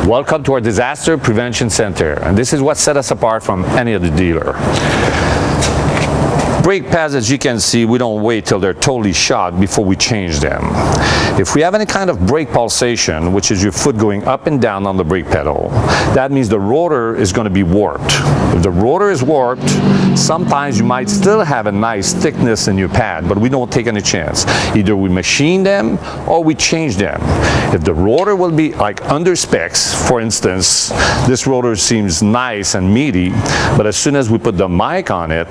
Welcome to our Disaster Prevention Center, and this is what set us apart from any other dealer. Brake pads, as you can see, we don't wait till they're totally shot before we change them. If we have any kind of brake pulsation, which is your foot going up and down on the brake pedal, that means the rotor is going to be warped. If the rotor is warped, sometimes you might still have a nice thickness in your pad, but we don't take any chance. Either we machine them or we change them. If the rotor will be like under specs, for instance, this rotor seems nice and meaty, but as soon as we put the mic on it,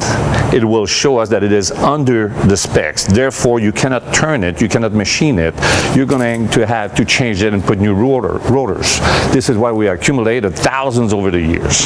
it will show us that it is under the specs. Therefore, you cannot turn it, you cannot machine it. You're going to have to change it and put new rotors. This is why we accumulated thousands over the years.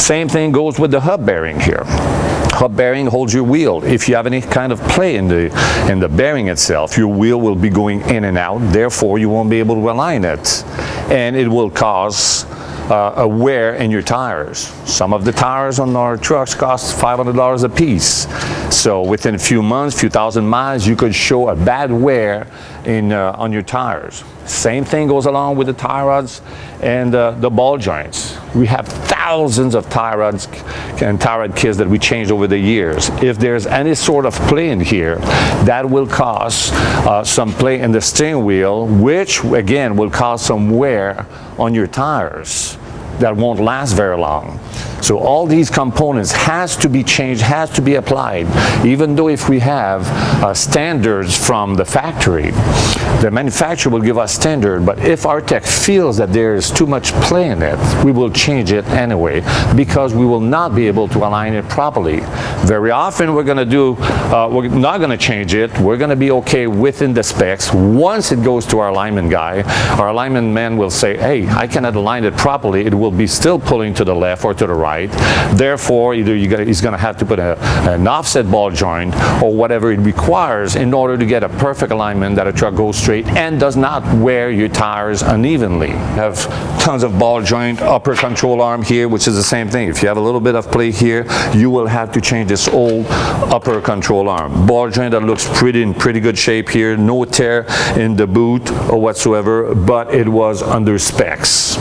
Same thing goes with the hub bearing here. Hub bearing holds your wheel. If you have any kind of play in the bearing itself, your wheel will be going in and out. Therefore, you won't be able to align it, and it will cause a wear in your tires. Some of the tires on our trucks cost $500 a piece. So within a few months, few thousand miles, you could show a bad wear on your tires. Same thing goes along with the tie rods and the ball joints. We have thousands of tie rods and tie rod kits that we changed over the years. If there's any sort of play in here, that will cause some play in the steering wheel, which again will cause some wear on your tires that won't last very long. So all these components has to be changed, has to be applied. Even though if we have standards from the factory, the manufacturer will give us standard, but if our tech feels that there is too much play in it, we will change it anyway, because we will not be able to align it properly. Very often we're not going to change it. We're going to be okay within the specs. Once it goes to our alignment guy, our alignment man will say, hey, I cannot align it properly. It will be still pulling to the left or to the right. Therefore, either he's going to have to put an offset ball joint or whatever it requires in order to get a perfect alignment that a truck goes straight and does not wear your tires unevenly. We have tons of ball joint, upper control arm here, which is the same thing. If you have a little bit of play here, you will have to change this old upper control arm. Ball joint that looks in pretty good shape here, no tear in the boot or whatsoever, but it was under specs.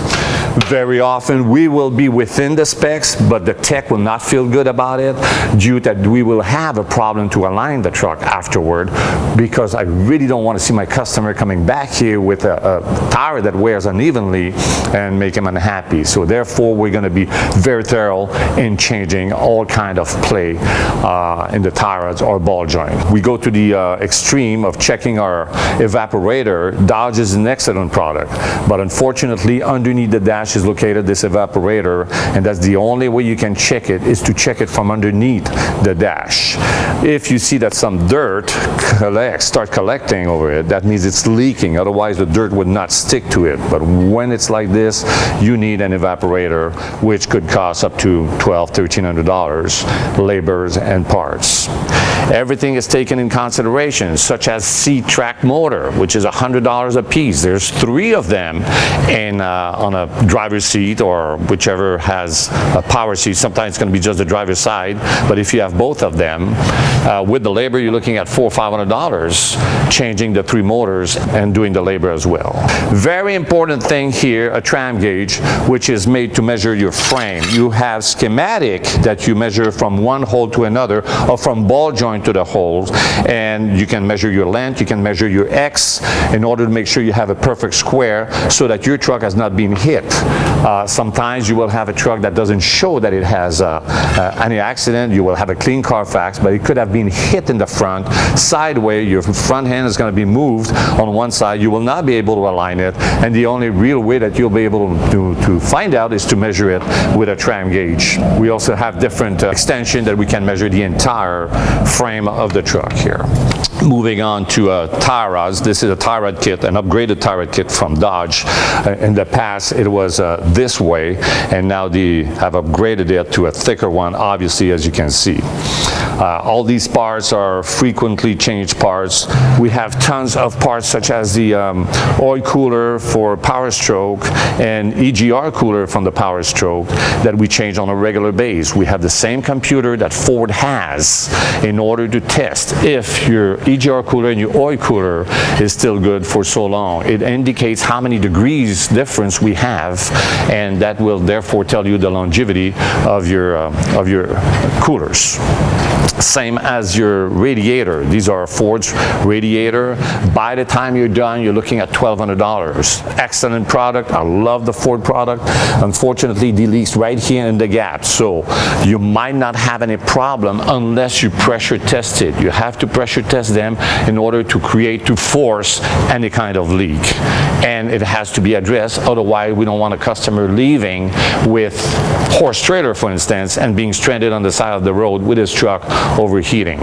Very often we will be within the specs, but the tech will not feel good about it due to that we will have a problem to align the truck afterward, because I really don't want to see my customer coming back here with a tire that wears unevenly and make him unhappy. So therefore we're going to be very thorough in changing all kind of play in the tie rods or ball joint. We go to the extreme of checking our evaporator. Dodge is an excellent product, but unfortunately underneath the dash is located this evaporator, and that's the only way you can check it, is to check it from underneath the dash. If you see that some dirt start collecting over it, that means it's leaking. Otherwise the dirt would not stick to it. But when it's like this, you need an evaporator, which could cost up to $1,200, labors and parts. Everything is taken in consideration, such as seat track motor, which is $100 a piece. There's 3 of them on a driver's seat, or whichever has a power seat. Sometimes it's going to be just the driver's side, but if you have both of them, with the labor, you're looking at $400 or $500 changing the 3 motors and doing the labor as well. Very important thing here, a tram gauge, which is made to measure your frame. You have schematic that you measure from one hole to another, or from ball joint to the holes, and you can measure your length, you can measure your X in order to make sure you have a perfect square so that your truck has not been hit. Sometimes you will have a truck that doesn't show that it has any accident. You will have a clean Carfax, but it could have been hit in the front, sideways. Your front hand is going to be moved on one side. You will not be able to align it, and the only real way that you'll be able to find out is to measure it with a tram gauge. We also have different extension that we can measure the entire frame of the truck here. Moving on to tie rods. This is a tie rod kit, an upgraded tie rod kit from Dodge. In the past it was this way, and now they have upgraded it to a thicker one, obviously, as you can see. All these parts are frequently changed parts. We have tons of parts such as the oil cooler for Power Stroke an EGR cooler from the Power Stroke that we change on a regular basis. We have the same computer that Ford has in order to test if your EGR cooler and your oil cooler is still good for so long. It indicates how many degrees difference we have, and that will therefore tell you the longevity of your coolers. Same as your radiator. These are Ford's Radiator. By the time you're done, you're looking at $1,200. Excellent product. I love the Ford product. Unfortunately, they leaks right here in the gap. So you might not have any problem unless you pressure test it. You have to pressure test them in order to force any kind of leak. And it has to be addressed. Otherwise, we don't want a customer leaving with horse trailer, for instance, and being stranded on the side of the road with his truck overheating.